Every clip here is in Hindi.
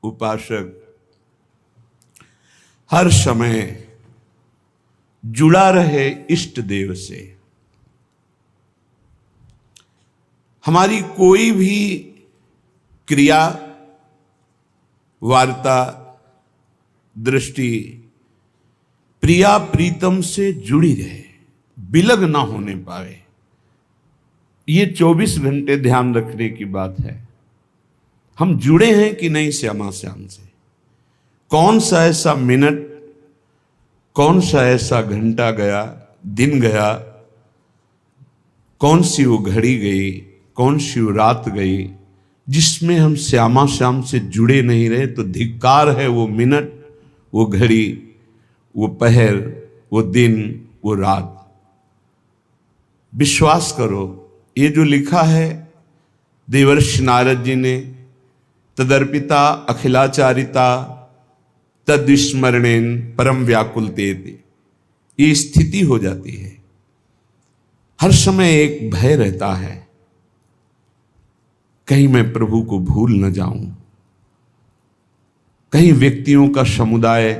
उपासक हर समय जुड़ा रहे इष्ट देव से। हमारी कोई भी क्रिया, वार्ता, दृष्टि प्रिया प्रीतम से जुड़ी रहे, बिलग ना होने पाए। ये 24 घंटे ध्यान रखने की बात है। हम जुड़े हैं कि नहीं श्यामा श्याम से। कौन सा ऐसा मिनट, कौन सा ऐसा घंटा गया, दिन गया, कौन सी वो घड़ी गई, कौन सी वो रात गई जिसमें हम श्यामा श्याम से जुड़े नहीं रहे। तो धिक्कार है वो मिनट, वो घड़ी, वो पहर, वो दिन, वो रात। विश्वास करो, ये जो लिखा है देवर्षि नारद जी ने, तदर्पिता अखिलाचारिता तद्विस्मरणेन परम व्याकुलतेति, ये स्थिति हो जाती है। हर समय एक भय रहता है, कहीं मैं प्रभु को भूल न जाऊं, कहीं व्यक्तियों का समुदाय,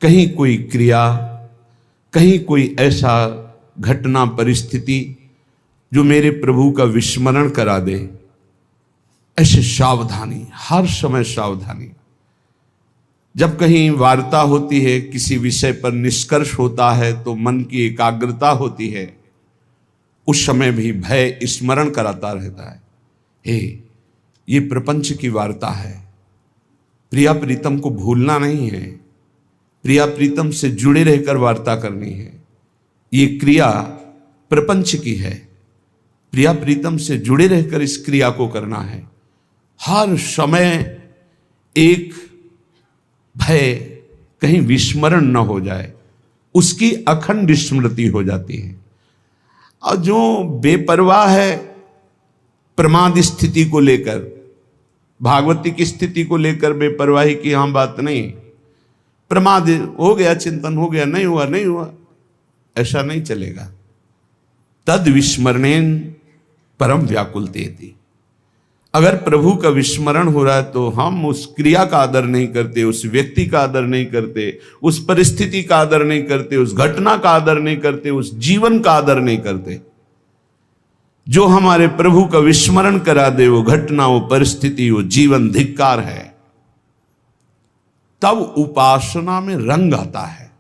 कहीं कोई क्रिया, कहीं कोई ऐसा घटना परिस्थिति जो मेरे प्रभु का विस्मरण करा दे। ऐसे सावधानी, हर समय सावधानी। जब कहीं वार्ता होती है, किसी विषय पर निष्कर्ष होता है, तो मन की एकाग्रता होती है, उस समय भी भय स्मरण कराता रहता है। हे, ये प्रपंच की वार्ता है, प्रिया प्रीतम को भूलना नहीं है, प्रिया प्रीतम से जुड़े रहकर वार्ता करनी है। ये क्रिया प्रपंच की है, प्रिया प्रीतम से जुड़े रहकर इस क्रिया को करना है। हर समय एक भय, कहीं विस्मरण न हो जाए, उसकी अखंड स्मृति हो जाती है। और जो बेपरवाह है प्रमाद स्थिति को लेकर, भागवती की स्थिति को लेकर बेपरवाही की यहां बात नहीं। प्रमाद हो गया, चिंतन हो गया, नहीं हुआ नहीं हुआ, ऐसा नहीं चलेगा। तद विस्मरणेन परम व्याकुलतेति। अगर प्रभु का विस्मरण हो रहा है तो हम उस क्रिया का आदर नहीं करते, उस व्यक्ति का आदर नहीं करते, उस परिस्थिति का आदर नहीं करते, उस घटना का आदर नहीं करते, उस जीवन का आदर नहीं करते। जो हमारे प्रभु का विस्मरण करा दे, वो घटना, वो परिस्थिति, वो जीवन धिक्कार है। तब उपासना में रंग आता है।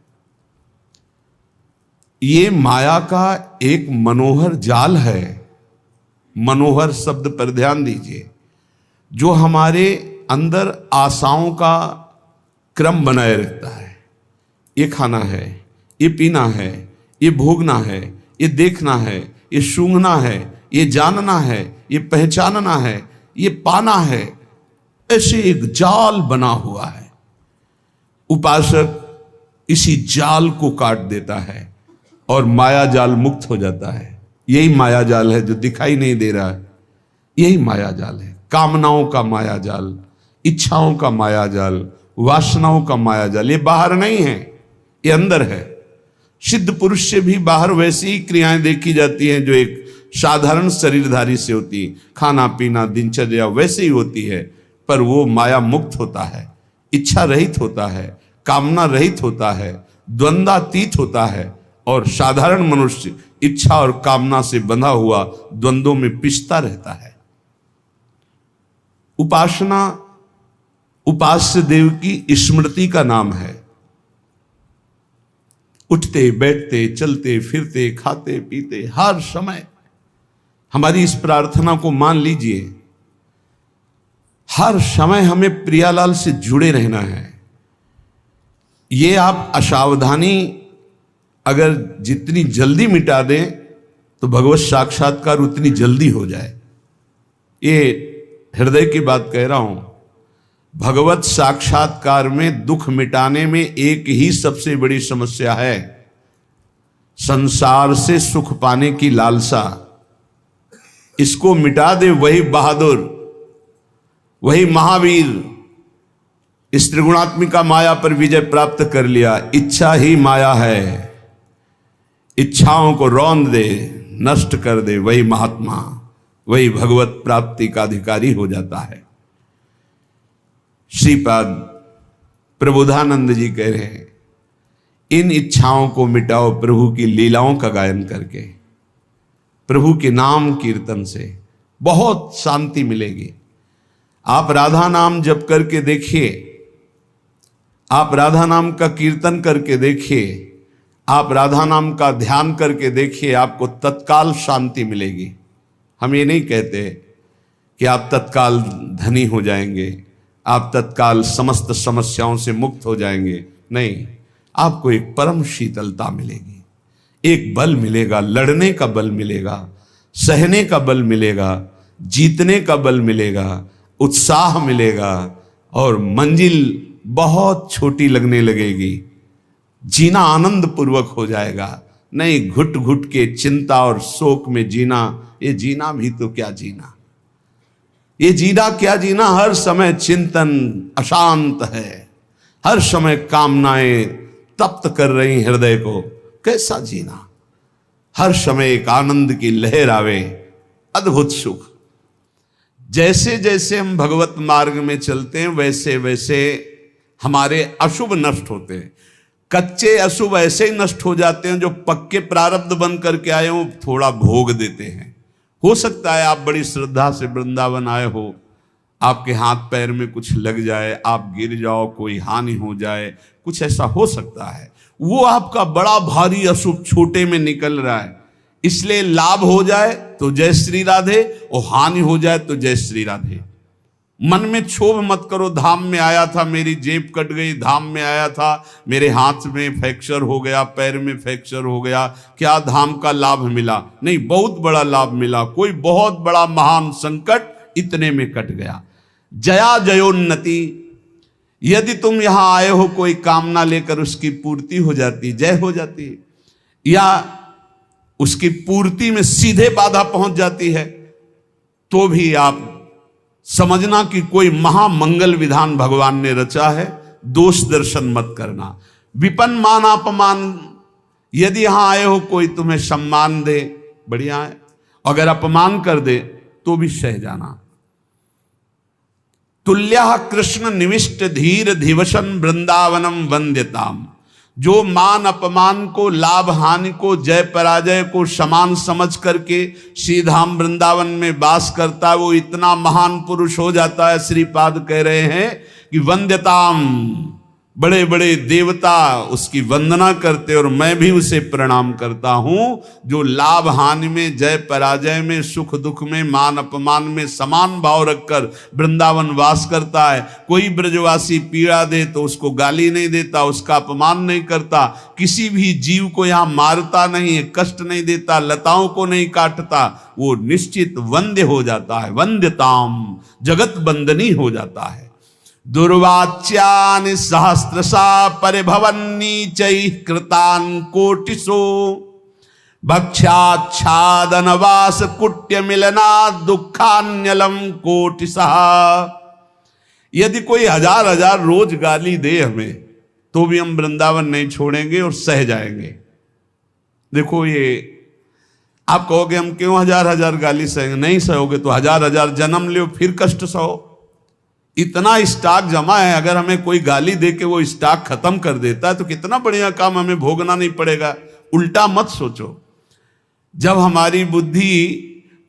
ये माया का एक मनोहर जाल है। मनोहर शब्द पर ध्यान दीजिए, जो हमारे अंदर आशाओं का क्रम बनाए रखता है। ये खाना है, ये पीना है, ये भोगना है, ये देखना है, ये सूंघना है, ये जानना है, ये पहचानना है, ये पाना है। ऐसे एक जाल बना हुआ है। उपासक इसी जाल को काट देता है और माया जाल मुक्त हो जाता है। यही माया जाल है जो दिखाई नहीं दे रहा है। यही माया जाल है। कामनाओं का माया जाल, इच्छाओं का माया जाल, वासनाओं का माया जाल। ये बाहर नहीं है, ये अंदर है। सिद्ध पुरुष से भी बाहर वैसी ही क्रियाएं देखी जाती हैं जो एक साधारण शरीरधारी से होती है। खाना पीना दिनचर्या वैसे ही होती है, पर वो माया मुक्त होता है, इच्छा रहित होता है, कामना रहित होता है, द्वंद्वातीत होता है। और साधारण मनुष्य इच्छा और कामना से बंधा हुआ द्वंद्वों में पिसता रहता है। उपासना उपास्य देव की स्मृति का नाम है। उठते बैठते चलते फिरते खाते पीते हर समय हमारी इस प्रार्थना को मान लीजिए। हर समय हमें प्रियालाल से जुड़े रहना है। ये आप असावधानी अगर जितनी जल्दी मिटा दें तो भगवत साक्षात्कार उतनी जल्दी हो जाए। ये हृदय की बात कह रहा हूं। भगवत साक्षात्कार में दुख मिटाने में एक ही सबसे बड़ी समस्या है, संसार से सुख पाने की लालसा। इसको मिटा दे वही बहादुर, वही महावीर। इस त्रिगुणात्मिका माया पर विजय प्राप्त कर लिया। इच्छा ही माया है, इच्छाओं को रौंद दे, नष्ट कर दे, वही महात्मा, वही भगवत प्राप्ति का अधिकारी हो जाता है। श्रीपाद प्रबोधानंद जी कह रहे हैं, इन इच्छाओं को मिटाओ प्रभु की लीलाओं का गायन करके, प्रभु के नाम कीर्तन से बहुत शांति मिलेगी। आप राधा नाम जप करके देखिए, आप राधा नाम का कीर्तन करके देखिए, आप राधा नाम का ध्यान करके देखिए, आपको तत्काल शांति मिलेगी। हम ये नहीं कहते कि आप तत्काल धनी हो जाएंगे, आप तत्काल समस्त समस्याओं से मुक्त हो जाएंगे, नहीं, आपको एक परम शीतलता मिलेगी, एक बल मिलेगा, लड़ने का बल मिलेगा, सहने का बल मिलेगा, जीतने का बल मिलेगा, उत्साह मिलेगा और मंजिल बहुत छोटी लगने लगेगी। जीना आनंद पूर्वक हो जाएगा, नहीं घुट घुट के चिंता और शोक में जीना, ये जीना भी तो क्या जीना, ये जीना क्या जीना। हर समय चिंतन अशांत है, हर समय कामनाएं तप्त कर रही हृदय को, कैसा जीना। हर समय एक आनंद की लहर आवे, अद्भुत सुख। जैसे जैसे हम भगवत मार्ग में चलते हैं वैसे वैसे हमारे अशुभ नष्ट होते हैं। कच्चे अशुभ ऐसे ही नष्ट हो जाते हैं, जो पक्के प्रारब्ध बन करके आए हो थोड़ा भोग देते हैं। हो सकता है आप बड़ी श्रद्धा से वृंदावन आए हो, आपके हाथ पैर में कुछ लग जाए, आप गिर जाओ, कोई हानि हो जाए, कुछ ऐसा हो सकता है। वो आपका बड़ा भारी अशुभ छोटे में निकल रहा है, इसलिए लाभ हो जाए तो जय श्री राधे और हानि हो जाए तो जय श्री राधे। मन में क्षोभ मत करो, धाम में आया था मेरी जेब कट गई, धाम में आया था मेरे हाथ में फ्रैक्चर हो गया, पैर में फ्रैक्चर हो गया, क्या धाम का लाभ मिला? नहीं, बहुत बड़ा लाभ मिला। कोई बहुत बड़ा महान संकट इतने में कट गया। जया जयोन्नति, यदि तुम यहां आए हो कोई कामना लेकर, उसकी पूर्ति हो जाती, जय हो जाती, या उसकी पूर्ति में सीधे बाधा पहुंच जाती है, तो भी आप समझना कि कोई महामंगल विधान भगवान ने रचा है। दोष दर्शन मत करना। विपन मान अपमान, यदि यहां आए हो कोई तुम्हें सम्मान दे, बढ़िया है, अगर अपमान कर दे तो भी सह जाना। तुल्यः कृष्ण निविष्ट धीर धिवसन वृंदावनम वंद्यताम, जो मान अपमान को, लाभ हानि को, जय पराजय को समान समझ करके श्रीधाम वृंदावन में वास करता है, वो इतना महान पुरुष हो जाता है। श्रीपाद कह रहे हैं कि वंद्यताम, बड़े बड़े देवता उसकी वंदना करते, और मैं भी उसे प्रणाम करता हूं, जो लाभ हानि में, जय पराजय में, सुख दुख में, मान अपमान में समान भाव रखकर वृंदावन वास करता है। कोई ब्रजवासी पीड़ा दे तो उसको गाली नहीं देता, उसका अपमान नहीं करता, किसी भी जीव को यहां मारता नहीं है, कष्ट नहीं देता, लताओं को नहीं काटता, वो निश्चित वंद्य हो जाता है। वंद्यताम, जगत बंदनी हो जाता है। दुर्वाच्यानि सहस्रशा परिभवन्नीचैः कृतान् कोटिसो, भक्ष्याच्छादनवास कुट्य मिलना दुखान्यलम कोटिशः। यदि कोई हजार हजार रोज गाली दे हमें, तो भी हम वृंदावन नहीं छोड़ेंगे और सह जाएंगे। देखो, ये आप कहोगे हम क्यों हजार हजार गाली सहेंगे? नहीं सहोगे तो हजार हजार जन्म लो फिर कष्ट सहो। इतना स्टॉक जमा है, अगर हमें कोई गाली दे के वो स्टॉक खत्म कर देता है तो कितना बढ़िया काम, हमें भोगना नहीं पड़ेगा। उल्टा मत सोचो। जब हमारी बुद्धि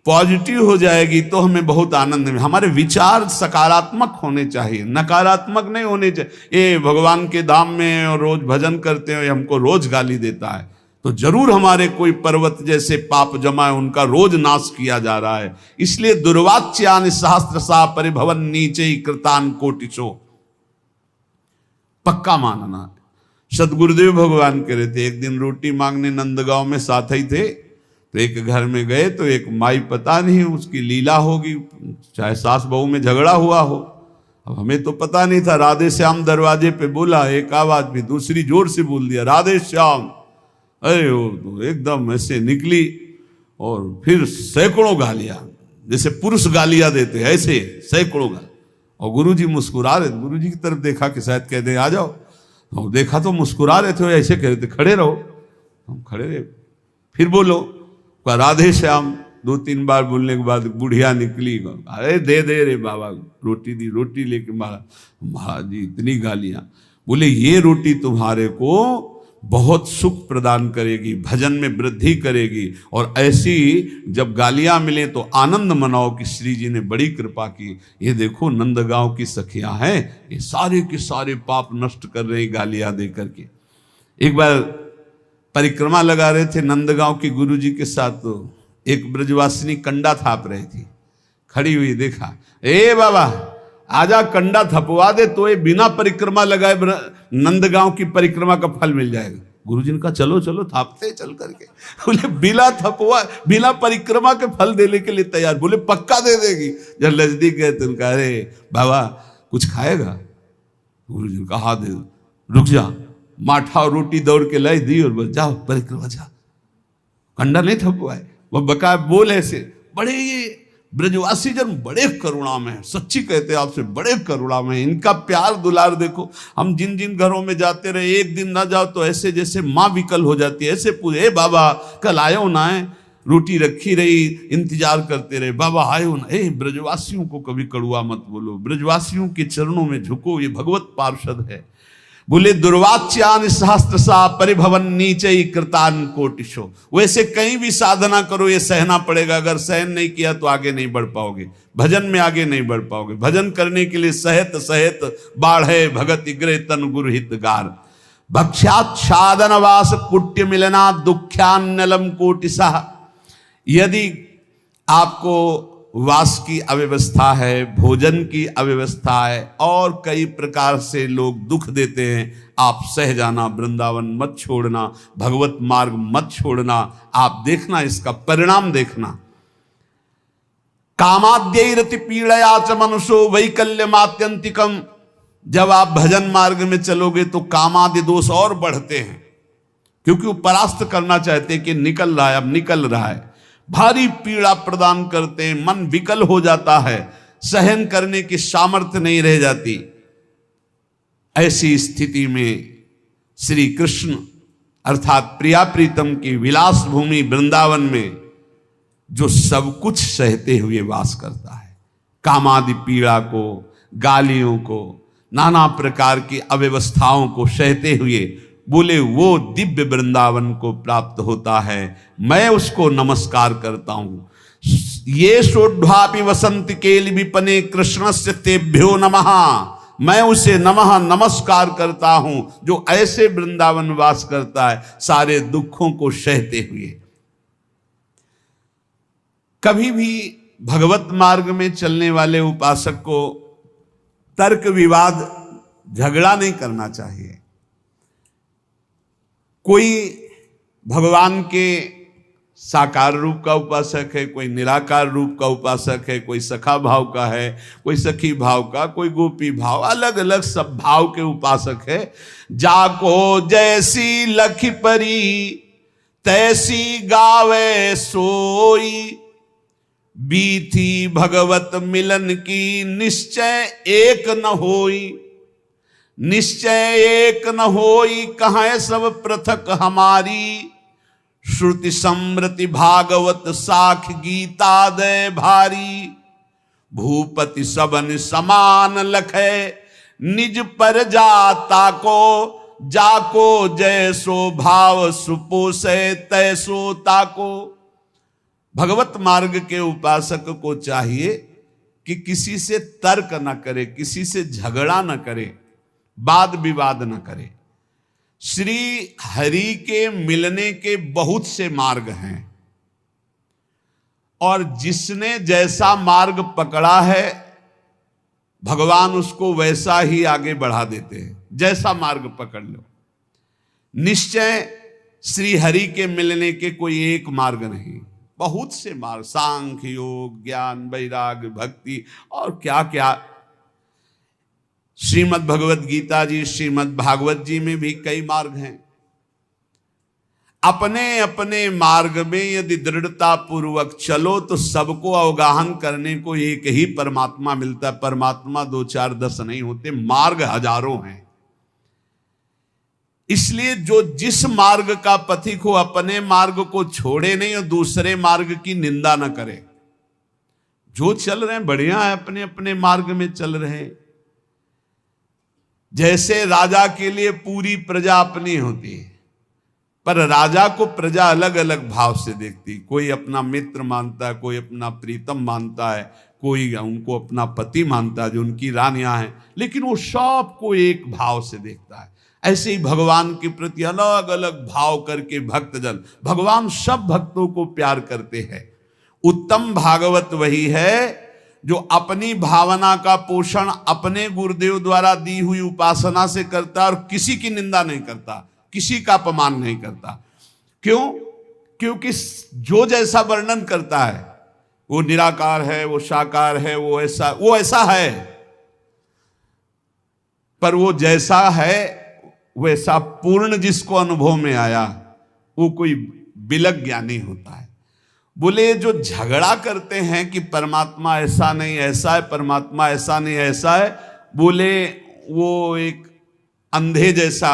पॉजिटिव हो जाएगी तो हमें बहुत आनंद में, हमारे विचार सकारात्मक होने चाहिए, नकारात्मक नहीं होने चाहिए। ये भगवान के धाम में और रोज भजन करते हैं, हमको रोज गाली देता है, तो जरूर हमारे कोई पर्वत जैसे पाप जमा है, उनका रोज नाश किया जा रहा है। इसलिए दुर्वाच्यानि सहस्रशा परिभवन नीचे कृतान कोटिशो, पक्का मानना। सदगुरुदेव भगवान कह रहे थे, एक दिन रोटी मांगने नंदगांव में साथ ही थे, तो एक घर में गए तो एक माई, पता नहीं उसकी लीला होगी, चाहे सास बहू में झगड़ा हुआ हो, अब हमें तो पता नहीं था। राधे श्याम दरवाजे पे बोला, एक आवाज भी दूसरी जोर से बोल दिया, राधे श्याम। अरे वो एकदम ऐसे निकली और फिर सैकड़ों गालियां, जैसे पुरुष गालियां देते ऐसे सैकड़ों गालियां। और गुरुजी मुस्कुरा रहे, गुरुजी की तरफ देखा कि शायद कह दे आ जाओ, तो देखा तो मुस्कुरा रहे थे, ऐसे कह रहे थे खड़े रहो, हम खड़े रहे। फिर बोलो, राधे श्याम, 2-3 बार बोलने के बाद बुढ़िया निकली, अरे दे दे रे बाबा, रोटी दी, रोटी लेके महाराज जी इतनी गालियां। बोले ये रोटी तुम्हारे को बहुत सुख प्रदान करेगी, भजन में वृद्धि करेगी, और ऐसी जब गालियां मिले तो आनंद मनाओ कि श्री जी ने बड़ी कृपा की। ये देखो नंदगांव की सखियां हैं, ये सारे के सारे पाप नष्ट कर रही गालियां दे करके। एक बार परिक्रमा लगा रहे थे नंदगांव के गुरुजी के साथ, तो एक ब्रजवासिनी कंडा थाप रही थी, खड़ी हुई, देखा, ए बाबा आजा कंडा थपवा दे तो ये बिना परिक्रमा लगाए नंदगांव की परिक्रमा का फल मिल जाएगा। गुरुजी ने कहा चलो चलो थापते चल करके। बोले बिना परिक्रमा के फल देने के लिए तैयार। बोले पक्का दे देगी। जब नजदीक गए तो उनका, अरे बाबा कुछ खाएगा? गुरुजी ने कहा दे, रुक जा, माठा और रोटी दौड़ के लाई दी और बस जाओ परिक्रमा जा। कंडा नहीं थपवाए, वो बका बोल ऐसे। बड़े ये ब्रजवासी जन बड़े करुणा में है, सच्ची कहते हैं आपसे, बड़े करुणा में है। इनका प्यार दुलार देखो। हम जिन जिन घरों में जाते रहे, एक दिन ना जाओ तो ऐसे जैसे माँ विकल हो जाती है, ऐसे पूछे, बाबा कल आयो ना है? रोटी रखी रही, इंतजार करते रहे, बाबा आयो ना? ब्रजवासियों को कभी कड़ुआ मत बोलो, ब्रजवासियों के चरणों में झुको, ये भगवत पार्षद है। बोले दुर्वाच्यान सहस्त्र सा परिभवन नीचे कृतान कोटिशो। वैसे कहीं भी साधना करो ये सहना पड़ेगा, अगर सहन नहीं किया तो आगे नहीं बढ़ पाओगे, भजन में आगे नहीं बढ़ पाओगे। भजन करने के लिए सहित सहित बाढ़े भगत गृह तन गुरहित गार भक्ष्यात साधनवास कुट्य मिलना दुख्यान्नलम कोटिशः। यदि आपको वास की अव्यवस्था है, भोजन की अव्यवस्था है, और कई प्रकार से लोग दुख देते हैं, आप सह जाना, वृंदावन मत छोड़ना, भगवत मार्ग मत छोड़ना। आप देखना, इसका परिणाम देखना। कामाद्यैरति पीड़या च मनुष्यो वैकल्यमात्यंतिकम। जब आप भजन मार्ग में चलोगे तो कामादि दोष और बढ़ते हैं, क्योंकि वो परास्त करना चाहते हैं कि निकल रहा है, अब निकल रहा है। भारी पीड़ा प्रदान करते हैं, मन विकल हो जाता है, सहन करने की सामर्थ्य नहीं रह जाती। ऐसी स्थिति में श्री कृष्ण अर्थात प्रिया प्रीतम की विलास भूमि वृंदावन में जो सब कुछ सहते हुए वास करता है, कामादि पीड़ा को, गालियों को, नाना प्रकार की अव्यवस्थाओं को सहते हुए, बोले वो दिव्य वृंदावन को प्राप्त होता है। मैं उसको नमस्कार करता हूं। ये सोढ़्वापि वसंत केल विपने कृष्णस्य तेभ्यो नमः। मैं उसे नमः नमस्कार करता हूं जो ऐसे वृंदावन वास करता है, सारे दुखों को सहते हुए। कभी भी भगवत मार्ग में चलने वाले उपासक को तर्क विवाद झगड़ा नहीं करना चाहिए। कोई भगवान के साकार रूप का उपासक है, कोई निराकार रूप का उपासक है, कोई सखा भाव का है, कोई सखी भाव का, कोई गोपी भाव, अलग अलग सब भाव के उपासक है। जाको जैसी लखी परी तैसी गावे सोई, बीथी भगवत मिलन की निश्चय एक न होई। निश्चय एक न होई कहाँ सब पृथक हमारी, श्रुति समृति भागवत साख गीता दय भारी। भूपति सबन समान लखे निज पर जाता को, जाको जैसो भाव सुपोसे तैसो ताको। भगवत मार्ग के उपासक को चाहिए कि किसी से तर्क न करे, किसी से झगड़ा न करे, वाद विवाद न करे। श्री हरि के मिलने के बहुत से मार्ग हैं, और जिसने जैसा मार्ग पकड़ा है भगवान उसको वैसा ही आगे बढ़ा देते हैं। जैसा मार्ग पकड़ लो, निश्चय श्री हरि के मिलने के कोई एक मार्ग नहीं, बहुत से मार्ग, सांख्य योग, ज्ञान, वैराग्य, भक्ति और क्या क्या। श्रीमद् भगवत गीता जी, श्रीमद् भागवत जी में भी कई मार्ग हैं। अपने अपने मार्ग में यदि दृढ़ता पूर्वक चलो तो सबको अवगाहन करने को एक ही परमात्मा मिलता है। परमात्मा 2 4 10 नहीं होते, मार्ग हजारों हैं। इसलिए जो जिस मार्ग का पथिक हो अपने मार्ग को छोड़े नहीं और दूसरे मार्ग की निंदा न करे। जो चल रहे हैं बढ़िया है, अपने अपने मार्ग में चल रहे हैं। जैसे राजा के लिए पूरी प्रजा अपनी होती है, पर राजा को प्रजा अलग अलग भाव से देखती। कोई अपना मित्र मानता है, कोई अपना प्रीतम मानता है, कोई उनको अपना पति मानता है जो उनकी रानियां हैं, लेकिन वो सबको एक भाव से देखता है। ऐसे ही भगवान के प्रति अलग अलग भाव करके भक्तजन, भगवान सब भक्तों को प्यार करते हैं। उत्तम भागवत वही है जो अपनी भावना का पोषण अपने गुरुदेव द्वारा दी हुई उपासना से करता और किसी की निंदा नहीं करता, किसी का अपमान नहीं करता। क्यों? क्योंकि जो जैसा वर्णन करता है, वो निराकार है, वो साकार है, वो ऐसा है, पर वो जैसा है वैसा पूर्ण जिसको अनुभव में आया वो कोई बिलक ज्ञानी होता है। बोले जो झगड़ा करते हैं कि परमात्मा ऐसा नहीं ऐसा है, परमात्मा ऐसा नहीं ऐसा है, बोले वो एक अंधे जैसा।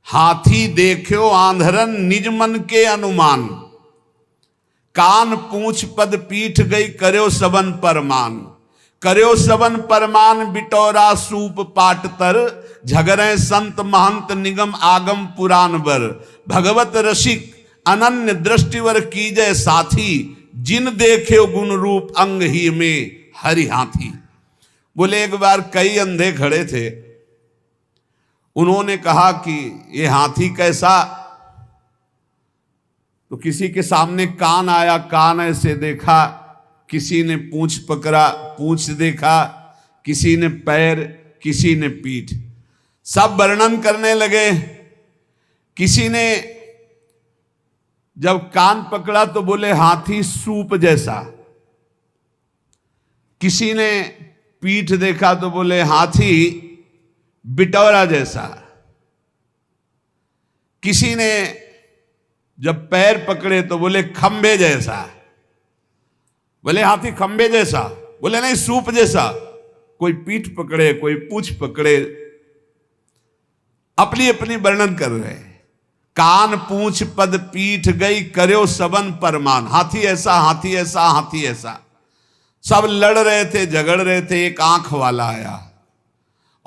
हाथी देखो आंधरन निज मन के अनुमान, कान पूंछ पद पीठ गई कर्यो सबन परमान। कर्यो सबन परमान बिटौरा सूप पाट तर, झगरे संत महंत निगम आगम पुराण बर। भगवत रसिक अनन्य दृष्टिवर कीजय साथी, जिन देखे गुण रूप अंग ही में हरि हाथी। बोले एक बार कई अंधे खड़े थे, उन्होंने कहा कि ये हाथी कैसा? तो किसी के सामने कान आया, कान ऐसे देखा, किसी ने पूंछ पकड़ा, पूंछ देखा, किसी ने पैर, किसी ने पीठ, सब वर्णन करने लगे। किसी ने जब कान पकड़ा तो बोले हाथी सूप जैसा, किसी ने पीठ देखा तो बोले हाथी बिटौरा जैसा, किसी ने जब पैर पकड़े तो बोले खंबे जैसा। बोले हाथी खंबे जैसा, बोले नहीं सूप जैसा। कोई पीठ पकड़े, कोई पूंछ पकड़े, अपनी अपनी वर्णन कर रहे हैं। कान पूंछ पद पीठ गई कर्यो सबन परमान। हाथी ऐसा, हाथी ऐसा, हाथी ऐसा। सब लड़ रहे थे, झगड़ रहे थे। एक आंख वाला आया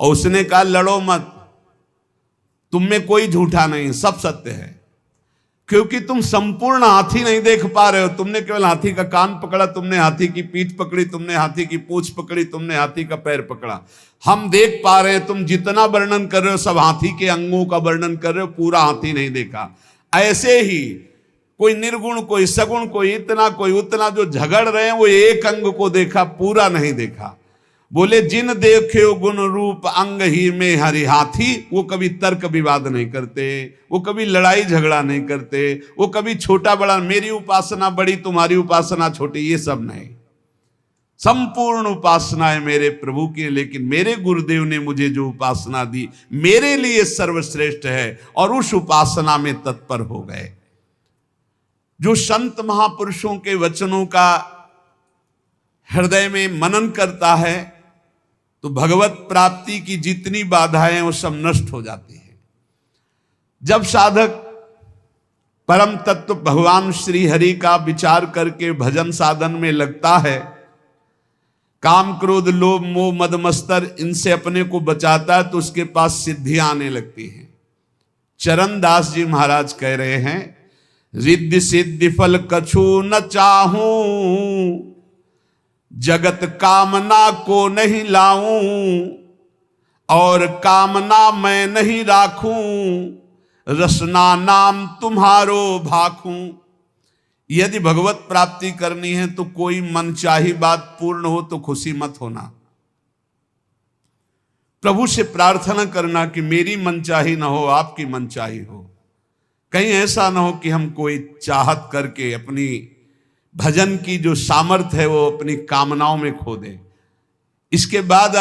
और उसने कहा लड़ो मत, तुम में कोई झूठा नहीं, सब सत्य है, क्योंकि तुम संपूर्ण हाथी नहीं देख पा रहे हो। तुमने केवल हाथी का कान पकड़ा, तुमने हाथी की पीठ पकड़ी, तुमने हाथी की पूंछ पकड़ी, तुमने हाथी का पैर पकड़ा। हम देख पा रहे हैं, तुम जितना वर्णन कर रहे हो सब हाथी के अंगों का वर्णन कर रहे हो, पूरा हाथी नहीं देखा। ऐसे ही कोई निर्गुण, कोई सगुण, कोई इतना, कोई उतना, जो झगड़ रहे हैं वो एक अंग को देखा, पूरा नहीं देखा। बोले जिन देखे गुण रूप अंग ही में हरि हाथी, वो कभी तर्क विवाद नहीं करते, वो कभी लड़ाई झगड़ा नहीं करते, वो कभी छोटा बड़ा, मेरी उपासना बड़ी तुम्हारी उपासना छोटी, ये सब नहीं। संपूर्ण उपासना है मेरे प्रभु की, लेकिन मेरे गुरुदेव ने मुझे जो उपासना दी मेरे लिए सर्वश्रेष्ठ है, और उस उपासना में तत्पर हो गए। जो संत महापुरुषों के वचनों का हृदय में मनन करता है तो भगवत प्राप्ति की जितनी बाधाएं वो सब नष्ट हो जाती हैं। जब साधक परम तत्व भगवान श्री हरि का विचार करके भजन साधन में लगता है, काम क्रोध लोभ मोह मद मत्सर इनसे अपने को बचाता है, तो उसके पास सिद्धियां आने लगती हैं। चरण दास जी महाराज कह रहे हैं, रिद्धि सिद्धि फल कछु न चाहूं, जगत कामना को नहीं लाऊं, और कामना मैं नहीं राखूं, रसना नाम तुम्हारो भाखूं। यदि भगवत प्राप्ति करनी है तो कोई मनचाही बात पूर्ण हो तो खुशी मत होना। प्रभु से प्रार्थना करना कि मेरी मनचाही ना हो, आपकी मनचाही हो। कहीं ऐसा ना हो कि हम कोई चाहत करके अपनी भजन की जो सामर्थ्य है वो अपनी कामनाओं में खो दे। इसके बाद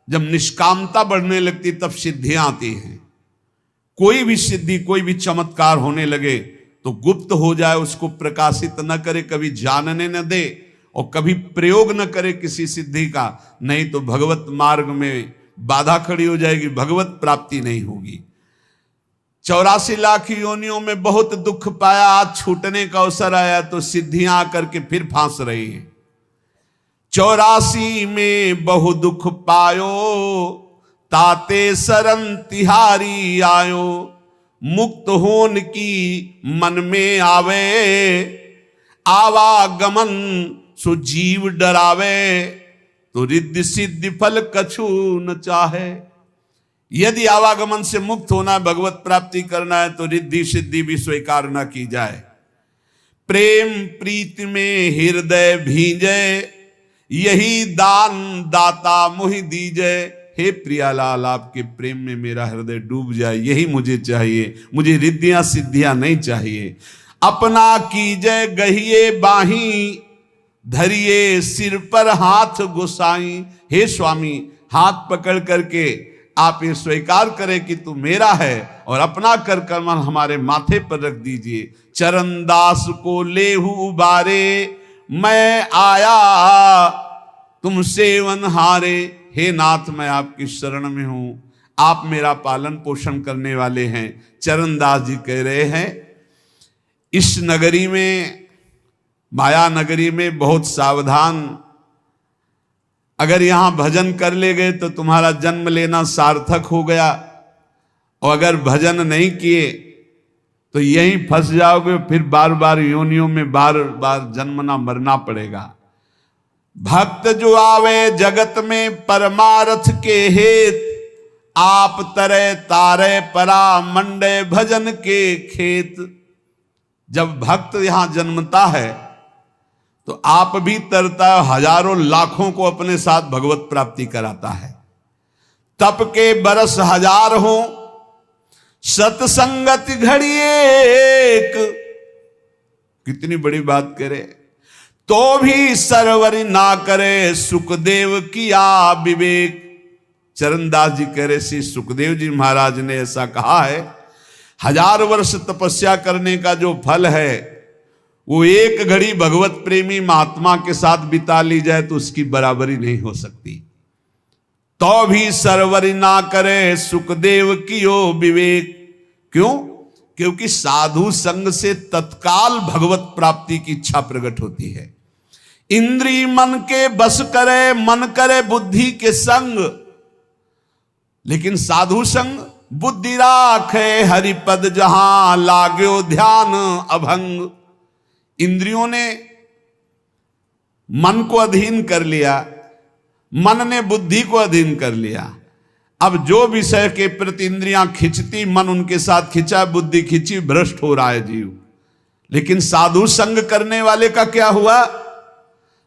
जब निष्कामता बढ़ने लगती तब सिद्धियां आती हैं। कोई भी सिद्धि, कोई भी चमत्कार होने लगे तो गुप्त हो जाए, उसको प्रकाशित न करे, कभी जानने न दे और कभी प्रयोग न करे किसी सिद्धि का, नहीं तो भगवत मार्ग में बाधा खड़ी हो जाएगी, भगवत प्राप्ति नहीं होगी। 84 लाख योनियों में बहुत दुख पाया, आज छूटने का अवसर आया तो सिद्धियां आकर के फिर फांस रही है। 84 में बहु दुख पायो, ताते शरण तिहारी आयो। मुक्त होन की मन में आवे, आवागमन सो जीव डरावे। तो रिद्धि सिद्धि फल कछु न चाहे। यदि आवागमन से मुक्त होना है, भगवत प्राप्ति करना है, तो रिद्धि सिद्धि भी स्वीकार न की जाए। प्रेम प्रीति में हृदय भींजे, यही दान दाता मुहि दीजे। हे प्रियालाल, आपके प्रेम में मेरा हृदय डूब जाए, यही मुझे चाहिए। मुझे रिद्धियां सिद्धियां नहीं चाहिए। अपना कीजय गहिए बाही, धरिए सिर पर हाथ गोसाई। हे स्वामी, हाथ पकड़ करके आप ये स्वीकार करें कि तू मेरा है और अपना कर कमल हमारे माथे पर रख दीजिए। चरण दास को लेहु उबारे, मैं आया तुम सेवन हारे। हे नाथ, मैं आपकी शरण में हूं, आप मेरा पालन पोषण करने वाले हैं। चरणदास जी कह रहे हैं, इस नगरी में, माया नगरी में बहुत सावधान। अगर यहां भजन कर ले गए तो तुम्हारा जन्म लेना सार्थक हो गया, और अगर भजन नहीं किए तो यहीं फंस जाओगे, फिर बार बार योनियों में बार बार जन्मना मरना पड़ेगा। भक्त जो आवे जगत में परमार्थ के हेत, आप तरे तारे परा मंडे भजन के खेत। जब भक्त यहां जन्मता है तो आप भी तरता है, हजारों लाखों को अपने साथ भगवत प्राप्ति कराता है। तप के बरस हजार हो, सत्संगति घड़ी एक। कितनी बड़ी बात करे, तो भी सरवरी ना करे, सुखदेव किया विवेक। चरणदास जी कह रहे, श्री सुखदेव जी महाराज ने ऐसा कहा है, 1000 वर्ष तपस्या करने का जो फल है, वो एक घड़ी भगवत प्रेमी महात्मा के साथ बिता ली जाए तो उसकी बराबरी नहीं हो सकती। तो भी सरवरी ना करे, सुखदेव कियो विवेक। क्यों? क्योंकि साधु संग से तत्काल भगवत प्राप्ति की इच्छा प्रकट होती है। इंद्री मन के बस करे, मन करे बुद्धि के संग। लेकिन साधु संग बुद्धि राखे, हरिपद जहां लाग्यो ध्यान अभंग। इंद्रियों ने मन को अधीन कर लिया, मन ने बुद्धि को अधीन कर लिया। अब जो विषय के प्रति इंद्रियां खिंचती, मन उनके साथ खिंचा, बुद्धि खिंची, भ्रष्ट हो रहा है जीव। लेकिन साधु संग करने वाले का क्या हुआ?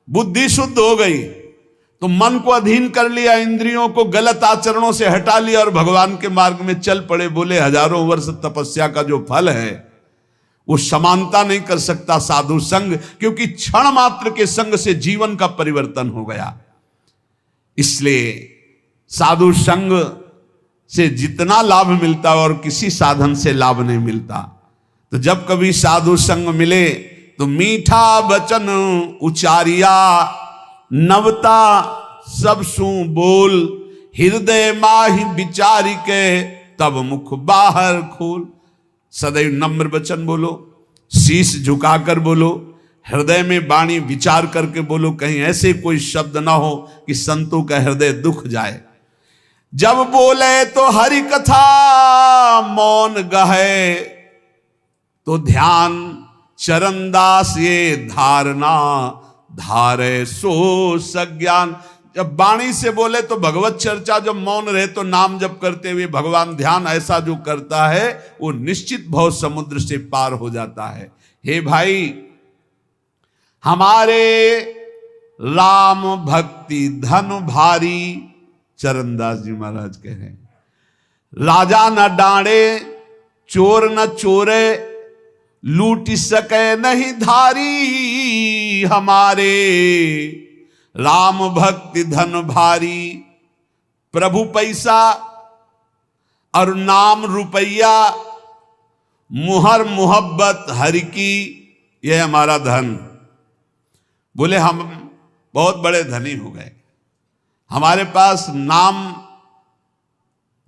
बुद्धि शुद्ध हो गई, तो मन को अधीन कर लिया, इंद्रियों को गलत आचरणों से हटा लिया और भगवान के मार्ग में चल पड़े। बोले 1000 वर्ष तपस्या का जो फल है वो समानता नहीं कर सकता साधु संग, क्योंकि क्षण मात्र के संग से जीवन का परिवर्तन हो गया। इसलिए साधु संग से जितना लाभ मिलता और किसी साधन से लाभ नहीं मिलता। तो जब कभी साधु संग मिले तो मीठा वचन उचारिया, नवता सब सु बोल। हृदय माहि विचारी के, तब मुख बाहर खोल। सदैव नम्र वचन बोलो, शीश झुकाकर बोलो, हृदय में वाणी विचार करके बोलो। कहीं ऐसे कोई शब्द ना हो कि संतों का हृदय दुख जाए। जब बोले तो हरि कथा, मौन गहे तो ध्यान। चरणदास ये धारणा, धारे सो सज्ञान। जब वाणी से बोले तो भगवत चर्चा, जब मौन रहे तो नाम जप करते हुए भगवान ध्यान, ऐसा जो करता है वो निश्चित भव समुद्र से पार हो जाता है। हे भाई, हमारे राम भक्ति धन भारी। चरणदास जी महाराज कह रहे हैं, राजा न डांडे, चोर न चोरे, लूट सके नहीं धारी। हमारे राम भक्ति धन भारी। प्रभु पैसा और नाम रुपया, मुहर मोहब्बत हरि की, यह हमारा धन। बोले हम बहुत बड़े धनी हो गए, हमारे पास नाम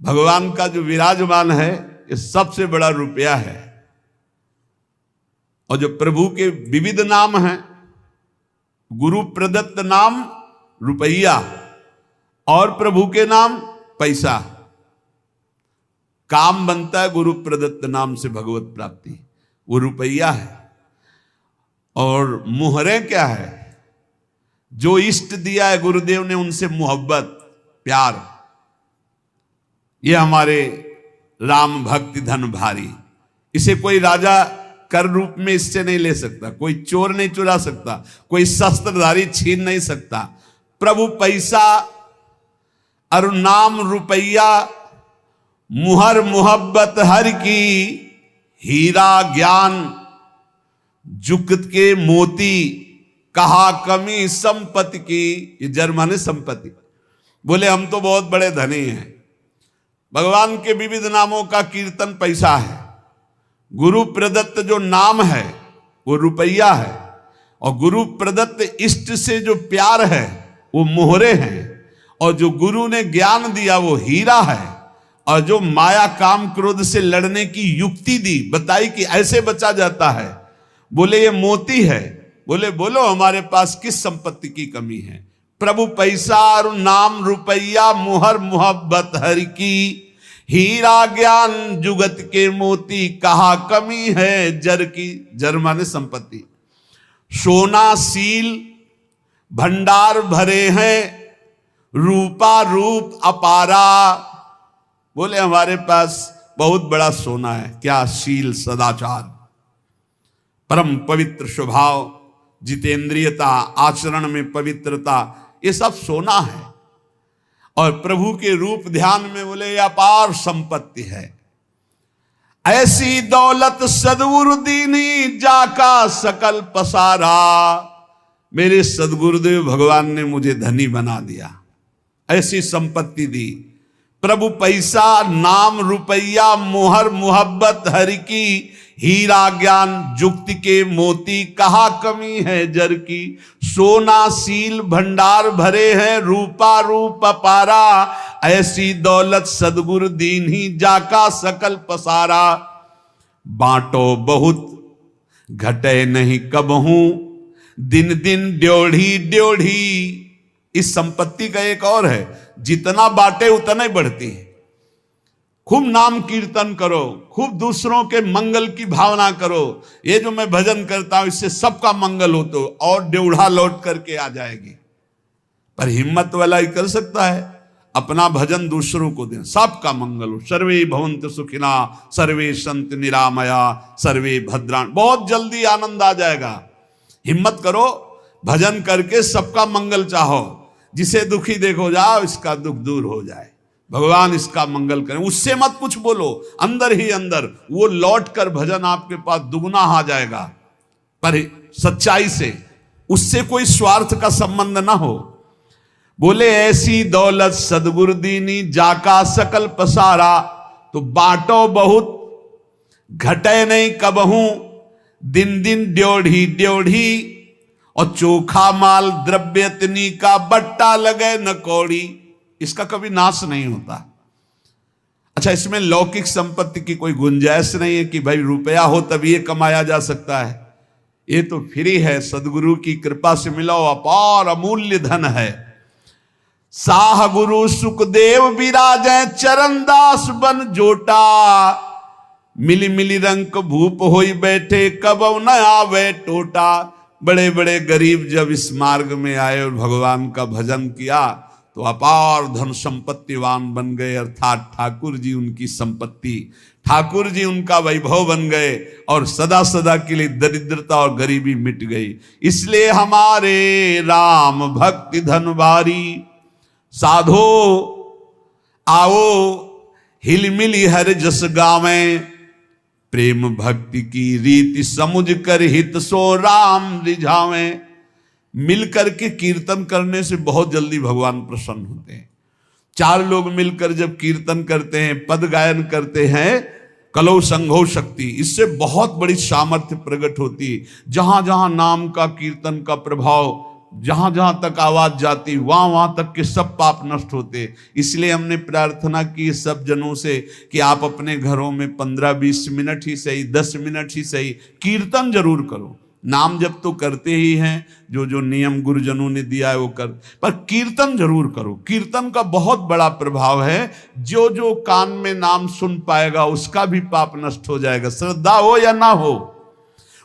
भगवान का जो विराजमान है ये सबसे बड़ा रुपया है। और जो प्रभु के विविध नाम हैं, गुरु प्रदत्त नाम रुपया और प्रभु के नाम पैसा। काम बनता है गुरु प्रदत्त नाम से भगवत प्राप्ति, वो रुपया है। और मुहरें क्या है? जो इष्ट दिया है गुरुदेव ने उनसे मोहब्बत, प्यार। ये हमारे राम भक्ति धन भारी। इसे कोई राजा कर रूप में इससे नहीं ले सकता, कोई चोर नहीं चुरा सकता, कोई शस्त्रधारी छीन नहीं सकता। प्रभु पैसा और नाम रुपया, मुहर मोहब्बत हर की, हीरा ज्ञान जुगत के मोती, कहा कमी संपत्ति की। ये जर्मन है संपत्ति। बोले हम तो बहुत बड़े धनी हैं। भगवान के विविध नामों का कीर्तन पैसा है। गुरु प्रदत्त जो नाम है वो रुपया है। और गुरु प्रदत्त इष्ट से जो प्यार है वो मोहरे हैं। और जो गुरु ने ज्ञान दिया वो हीरा है। और जो माया काम क्रोध से लड़ने की युक्ति दी, बताई कि ऐसे बचा जाता है, बोले ये मोती है। बोले बोलो हमारे पास किस संपत्ति की कमी है? प्रभु पैसा और नाम रुपया, मुहर मोहब्बत हर की, हीरा ज्ञान जुगत के मोती, कहा कमी है जर की। जर माने संपत्ति। सोना सील भंडार भरे हैं, रूपा रूप अपारा। बोले हमारे पास बहुत बड़ा सोना है। क्या? शील, सदाचार, परम पवित्र स्वभाव, जितेंद्रियता, आचरण में पवित्रता, ये सब सोना है। और प्रभु के रूप ध्यान में बोले अपार संपत्ति है। ऐसी दौलत सदगुरु दीनी, जाका सकल पसारा। मेरे सदगुरुदेव भगवान ने मुझे धनी बना दिया, ऐसी संपत्ति दी। प्रभु पैसा नाम रुपया, मोहर मोहब्बत हर की, हीरा ज्ञान जुक्ति के मोती, कहा कमी है जर की। सोना सील भंडार भरे हैं, रूपा रूप अपारा। ऐसी दौलत सदगुरु दीन ही, जाका सकल पसारा। बांटो बहुत घटे नहीं कबहू, दिन दिन ड्योढ़ी ड्योढ़ी। इस संपत्ति का एक और है, जितना बांटे उतना ही बढ़ती है। खूब नाम कीर्तन करो, खूब दूसरों के मंगल की भावना करो। ये जो मैं भजन करता हूं इससे सबका मंगल हो, तो और ड्योढ़ा लौट करके आ जाएगी। पर हिम्मत वाला ही कर सकता है, अपना भजन दूसरों को दे, सबका मंगल हो। सर्वे भवन्तु सुखिना, सर्वे सन्तु निरामया, सर्वे भद्राणि। बहुत जल्दी आनंद आ जाएगा। हिम्मत करो, भजन करके सबका मंगल चाहो। जिसे दुखी देखो, जाओ इसका दुख दूर हो जाए, भगवान इसका मंगल करें। उससे मत कुछ बोलो, अंदर ही अंदर वो लौट कर भजन आपके पास दुगना आ जाएगा। पर सच्चाई से, उससे कोई स्वार्थ का संबंध ना हो। बोले ऐसी दौलत सदगुरु दीनी, जाका सकल पसारा। तो बांटो बहुत घटे नहीं कबहू, दिन दिन ड्योढ़ी ड्योढ़ी। और चोखा माल द्रव्यतनी का, बट्टा लगे न कौड़ी। इसका कभी नाश नहीं होता। अच्छा, इसमें लौकिक संपत्ति की कोई गुंजाइश नहीं है कि भाई रुपया हो तब ये कमाया जा सकता है। ये तो फ्री है, सदगुरु की कृपा से मिला हुआ अपार अमूल्य धन है। साह गुरु सुखदेव विराजे, चरणदास बन जोटा। मिली मिली रंग भूप होई बैठे, कब न आवे टोटा। बड़े बड़े गरीब जब इस मार्ग में आए और भगवान का भजन किया तो अपार धन संपत्तिवान बन गए। अर्थात ठाकुर जी उनकी संपत्ति, ठाकुर जी उनका वैभव बन गए। और सदा सदा के लिए दरिद्रता और गरीबी मिट गई। इसलिए हमारे राम भक्ति धन भारी। साधो आओ हिलमिली हर जस गावें, प्रेम भक्ति की रीति समुझ कर हित सो राम रिझावें। मिलकर के कीर्तन करने से बहुत जल्दी भगवान प्रसन्न होते हैं। चार लोग मिलकर जब कीर्तन करते हैं, पद गायन करते हैं, कलौ संघो शक्ति, इससे बहुत बड़ी सामर्थ्य प्रकट होती है। जहां जहां नाम का कीर्तन का प्रभाव जहां जहां तक आवाज जाती वहां वहां तक के सब पाप नष्ट होते। इसलिए हमने प्रार्थना की सब जनों से कि आप अपने घरों में 15-20 मिनट ही सही, 10 मिनट ही सही, कीर्तन जरूर करो। नाम जप तो करते ही हैं, जो जो नियम गुरुजनों ने दिया है वो कर, पर कीर्तन जरूर करो। कीर्तन का बहुत बड़ा प्रभाव है। जो जो कान में नाम सुन पाएगा उसका भी पाप नष्ट हो जाएगा, श्रद्धा हो या ना हो।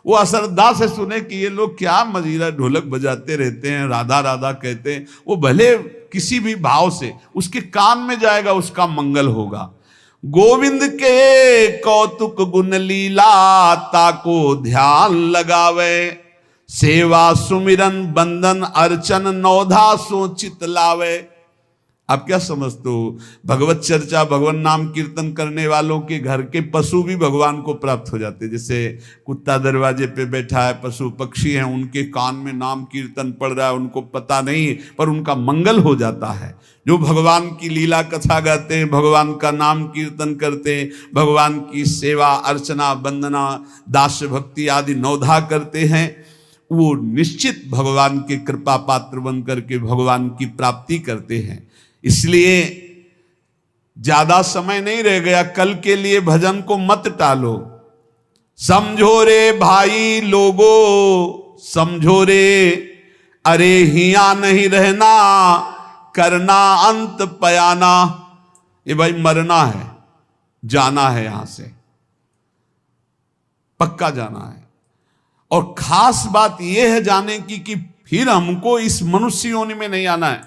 वो अश्रद्धा से सुने कि ये लोग क्या मजीरा ढोलक बजाते रहते हैं, राधा राधा कहते हैं, वो भले किसी भी भाव से उसके कान में जाएगा, उसका मंगल होगा। गोविंद के कौतुक गुण लीला ताको ध्यान लगावे, सेवा सुमिरन बंदन अर्चन नौधा सो चित लावे। आप क्या समझते हो, भगवत चर्चा भगवान नाम कीर्तन करने वालों के घर के पशु भी भगवान को प्राप्त हो जाते। जैसे कुत्ता दरवाजे पे बैठा है, पशु पक्षी हैं, उनके कान में नाम कीर्तन पड़ रहा है, उनको पता नहीं, पर उनका मंगल हो जाता है। जो भगवान की लीला कथा गाते हैं, भगवान का नाम कीर्तन करते हैं, भगवान की सेवा अर्चना वंदना दास भक्ति आदि नौधा करते हैं, वो निश्चित भगवान के कृपा पात्र बन करके भगवान की प्राप्ति करते हैं। इसलिए ज्यादा समय नहीं रह गया, कल के लिए भजन को मत टालो। समझो रे भाई लोगो समझो रे, अरे हिया नहीं रहना करना अंत पयाना। ये भाई मरना है, जाना है, यहां से पक्का जाना है। और खास बात यह है जाने की कि फिर हमको इस मनुष्य योनि में नहीं आना है।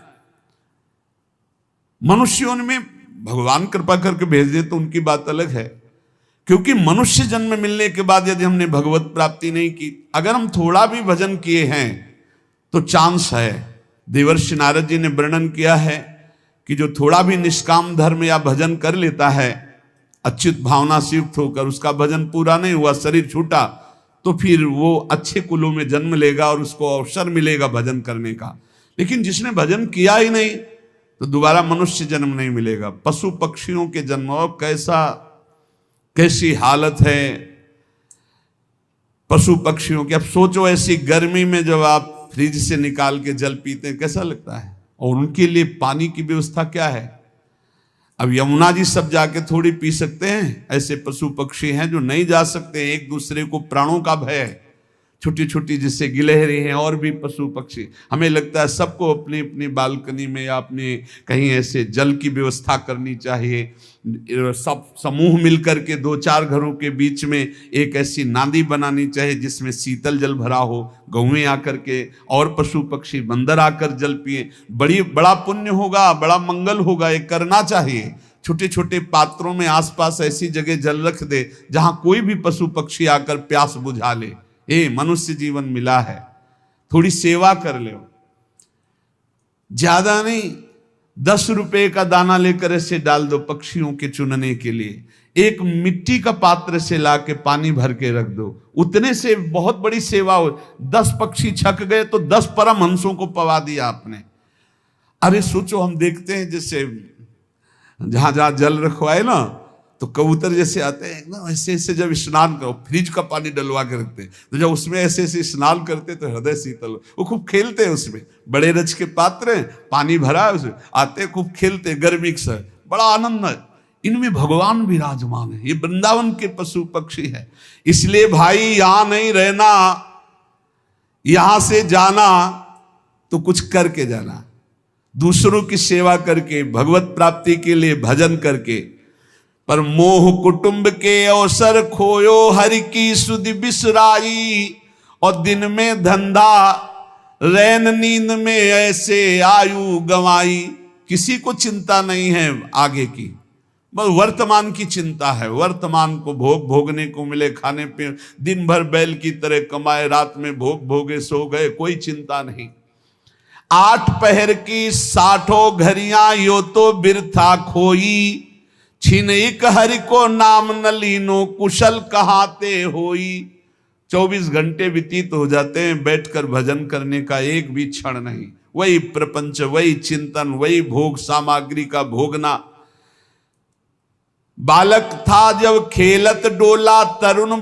मनुष्य योनि में भगवान कृपा करके भेज दे तो उनकी बात अलग है, क्योंकि मनुष्य जन्म मिलने के बाद यदि हमने भगवत प्राप्ति नहीं की, अगर हम थोड़ा भी भजन किए हैं तो चांस है। देवर्षि नारद जी ने वर्णन किया है कि जो थोड़ा भी निष्काम धर्म या भजन कर लेता है, अच्युत भावना से युक्त होकर, उसका भजन पूरा नहीं हुआ, शरीर छूटा, तो फिर वो अच्छे कुलों में जन्म लेगा और उसको अवसर मिलेगा भजन करने का। लेकिन जिसने भजन किया ही नहीं तो दोबारा मनुष्य जन्म नहीं मिलेगा। पशु पक्षियों के जन्म, और कैसी हालत है पशु पक्षियों की। अब सोचो ऐसी गर्मी में जब आप फ्रिज से निकाल के जल पीते हैं कैसा लगता है, और उनके लिए पानी की व्यवस्था क्या है। अब यमुना जी सब जाके थोड़ी पी सकते हैं, ऐसे पशु पक्षी हैं जो नहीं जा सकते। एक दूसरे को प्राणों का भय है, छोटी छोटी जिससे गिलहरी हैं और भी पशु पक्षी। हमें लगता है सबको अपनी अपनी बालकनी में या अपने कहीं ऐसे जल की व्यवस्था करनी चाहिए। सब समूह मिलकर के 2-4 घरों के बीच में एक ऐसी नाली बनानी चाहिए जिसमें शीतल जल भरा हो, गौएं आकर के और पशु पक्षी बंदर आकर जल पिए। बड़ा पुण्य होगा, बड़ा मंगल होगा, ये करना चाहिए। छोटे छोटे पात्रों में आसपास ऐसी जगह जल रख दे जहां कोई भी पशु पक्षी आकर प्यास बुझा ले। मनुष्य जीवन मिला है, थोड़ी सेवा कर लो। ज्यादा नहीं, 10 रुपए का दाना लेकर ऐसे डाल दो पक्षियों के चुनने के लिए। एक मिट्टी का पात्र से लाके पानी भर के रख दो, उतने से बहुत बड़ी सेवा हो। 10 पक्षी छक गए तो 10 परमहंसों को पवा दिया आपने। अरे सोचो, हम देखते हैं जैसे जहां जहां जल रखवाए ना, तो कबूतर जैसे आते हैं ना, ऐसे ऐसे जब स्नान करो, फ्रिज का पानी डलवा के रखते हैं, तो जब उसमें ऐसे ऐसे स्नान करते तो हृदय शीतल। वो खूब खेलते हैं उसमें, बड़े रच के पात्र हैं, पानी भरा है उसमें, आते खूब खेलते, गर्मी से बड़ा आनंद है। इनमें भगवान विराजमान है, ये वृंदावन के पशु पक्षी है। इसलिए भाई यहां नहीं रहना, यहां से जाना तो कुछ करके जाना, दूसरों की सेवा करके, भगवत प्राप्ति के लिए भजन करके। पर मोह कुटुंब के अवसर खोयो, हरि की सुधि बिसराई, और दिन में धंधा रैन नींद में ऐसे आयु गंवाई। किसी को चिंता नहीं है आगे की, बस वर्तमान की चिंता है। वर्तमान को भोगने को मिले, खाने पे दिन भर बैल की तरह कमाए, रात में भोगे सो गए, कोई चिंता नहीं। 8 पहर की 60 घड़ियां यो तो बिरथा खोई, छिन एक हरि को नाम न लीनो कुशल कहाते होई। 24 घंटे व्यतीत हो जाते हैं बैठकर भजन करने का, एक भी क्षण नहीं। वही प्रपंच, वही चिंतन, वही भोग सामग्री का भोगना। बालक था जब खेलत डोला, तरुण